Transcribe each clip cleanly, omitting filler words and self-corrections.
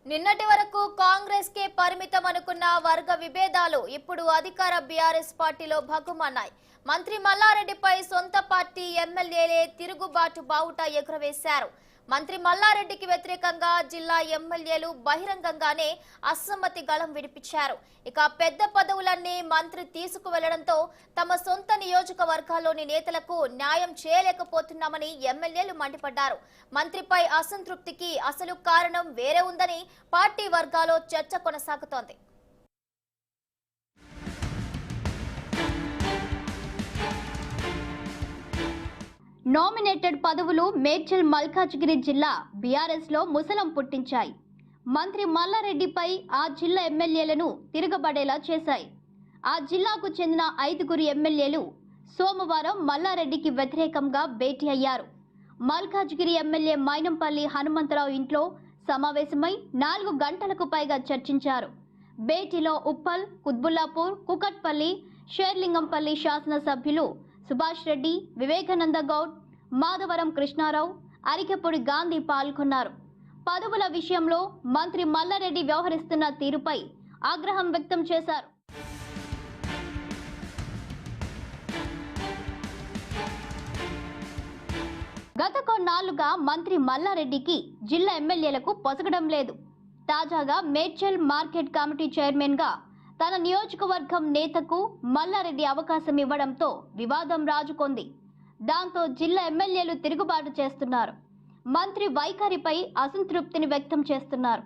నిన్నటి వరకు కాంగ్రెస్ కే పరిమితం అనుకున్న వర్గ విభేదాలు ఇప్పుడు అధికార బీఆర్ఎస్ పార్టీలో భగ్గుమన్నాయి. మంత్రి మల్లారెడ్డిపై సొంత పార్టీ ఎమ్మెల్యేలే తిరుగుబాటు బావుట ఎగురవేశారు. మంత్రి మల్లారెడ్డికి వ్యతిరేకంగా జిల్లా ఎమ్మెల్యేలు బహిరంగంగానే అసమ్మతి గళం విడిపించారు. ఇక పెద్ద పదవులన్నీ మంత్రి తీసుకువెళ్లడంతో తమ సొంత నియోజకవర్గాల్లోని నేతలకు న్యాయం చేయలేకపోతున్నామని ఎమ్మెల్యేలు మండిపడ్డారు. మంత్రిపై అసంతృప్తికి అసలు కారణం వేరే ఉందని పార్టీ వర్గాల్లో చర్చ కొనసాగుతోంది. నామినేటెడ్ పదవులు మేడ్చల్ మల్కాజ్గిరి జిల్లా బీఆర్ఎస్ లో ముసలం పుట్టించాయి. మంత్రి మల్లారెడ్డిపై ఆ జిల్లా ఎమ్మెల్యేలను తిరగబడేలా చేశాయి. ఆ జిల్లాకు చెందిన 5 ఎమ్మెల్యేలు సోమవారం మల్లారెడ్డికి వ్యతిరేకంగా భేటీ అయ్యారు. మల్కాజ్గిరి ఎమ్మెల్యే మైనంపల్లి హనుమంతరావు ఇంట్లో సమావేశమై 4 గంటలకు పైగా చర్చించారు. భేటీలో ఉప్పల్, కుత్బుల్లాపూర్, కుకట్పల్లి, షేర్లింగంపల్లి శాసనసభ్యులు సుభాష్ రెడ్డి, వివేకానంద గౌడ్, మాధవరం కృష్ణారావు, అరికెపూడి గాంధీ పాల్గొన్నారు. పదవుల విషయంలో మంత్రి మల్లారెడ్డి వ్యవహరిస్తున్న తీరుపై ఆగ్రహం వ్యక్తం చేశారు. గత కొన్నాళ్లుగా మంత్రి మల్లారెడ్డికి జిల్లా ఎమ్మెల్యేలకు పొసగడం లేదు. తాజాగా మేడ్చల్ మార్కెట్ కమిటీ చైర్మన్ గా తన నియోజకవర్గం నేతకు మల్లారెడ్డి అవకాశం ఇవ్వడంతో వివాదం రాజుకుంది. దాంతో జిల్లా ఎమ్మెల్యేలు తిరుగుబాటు చేస్తున్నారు. మంత్రి వైఖరిపై అసంతృప్తిని వ్యక్తం చేస్తున్నారు.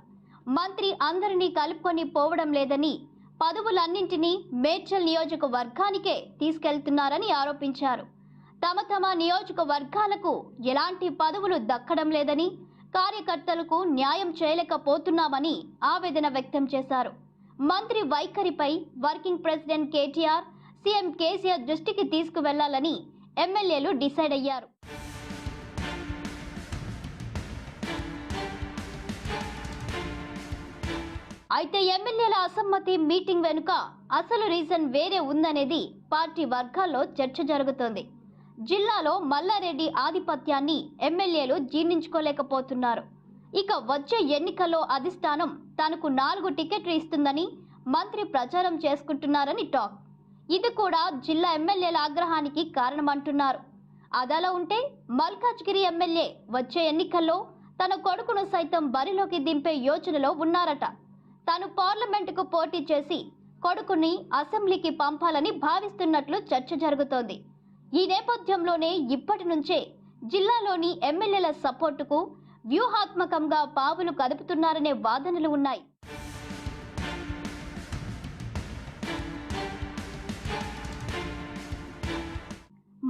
మంత్రి అందరినీ కలుపుకొని పోవడం లేదని, పదవులన్నింటినీ మేడ్చల్ నియోజకవర్గానికే తీసుకెళ్తున్నారని ఆరోపించారు. తమ నియోజకవర్గాలకు ఎలాంటి పదవులు దక్కడం లేదని, కార్యకర్తలకు న్యాయం చేయలేకపోతున్నామని ఆవేదన వ్యక్తం చేశారు. మంత్రి వైఖరిపై working president KTR, CM KCR దృష్టికి తీసుకువెళ్లాలని ఎమ్మెల్యేలు డిసైడ్ అయ్యారు. అయితే ఎమ్మెల్యేల అసమ్మతి మీటింగ్ వెనుక అసలు రీజన్ వేరే ఉందనేది పార్టీ వర్గాల్లో చర్చ జరుగుతోంది. జిల్లాలో మల్లారెడ్డి ఆధిపత్యాన్ని ఎమ్మెల్యేలు జీర్ణించుకోలేకపోతున్నారు. ఇక వచ్చే ఎన్నికల్లో అధిష్టానం తనకు 4 టికెట్లు ఇస్తుందని మంత్రి ప్రచారం చేసుకుంటున్నారని టాక్. ఇది కూడా జిల్లా ఎమ్మెల్యేల ఆగ్రహానికి కారణమంటున్నారు. అదలా ఉంటే మల్కాజ్గిరి ఎమ్మెల్యే వచ్చే ఎన్నికల్లో తన కొడుకును సైతం బరిలోకి దింపే యోచనలో ఉన్నారట. తాను పార్లమెంటుకు పోటీ చేసి కొడుకుని అసెంబ్లీకి పంపాలని భావిస్తున్నట్లు చర్చ జరుగుతోంది. ఈ నేపథ్యంలోనే ఇప్పటి నుంచే జిల్లాలోని ఎమ్మెల్యేల సపోర్టుకు వ్యూహాత్మకంగా పావులు కదుపుతున్నారనే వాదనలు ఉన్నాయి.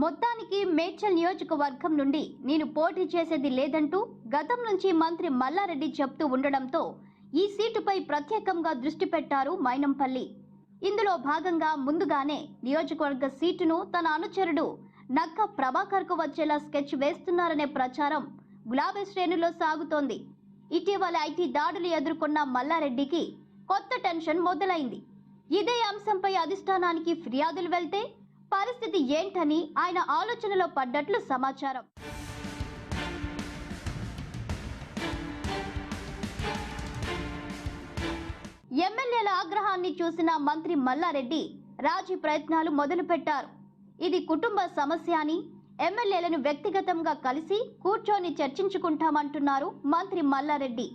మొత్తానికి మేడ్చల్ నియోజకవర్గం నుండి నేను పోటీ చేసేది లేదంటూ గతం నుంచి మంత్రి మల్లారెడ్డి చెప్తూ ఉండడంతో ఈ సీటుపై ప్రత్యేకంగా దృష్టి పెట్టారు మైనంపల్లి. ఇందులో భాగంగా ముందుగానే నియోజకవర్గ సీటును తన అనుచరుడు నక్క ప్రభాకర్ కు వచ్చేలా స్కెచ్ వేస్తున్నారనే ప్రచారం గులాబీ శ్రేణుల్లో సాగుతోంది. ఇటీవల ఐటీ దాడులు ఎదుర్కొన్న మల్లారెడ్డికి కొత్త టెన్షన్ మొదలైంది. ఇదే అంశంపై అధిష్టానానికి ఫిర్యాదులు వెళ్తే పరిస్థితి ఏంటని ఆయన ఆలోచనలో పడ్డట్లు సమాచారం. ఎమ్మెల్యేల ఆగ్రహాన్ని చూసిన మంత్రి మల్లారెడ్డి రాజీ ప్రయత్నాలు మొదలుపెట్టారు. ఇది కుటుంబ సమస్య అని, ఎమ్మెల్యేలను వ్యక్తిగతంగా కలిసి కూర్చొని చర్చించుకుంటామంటున్నారు మంత్రి మల్లారెడ్డి.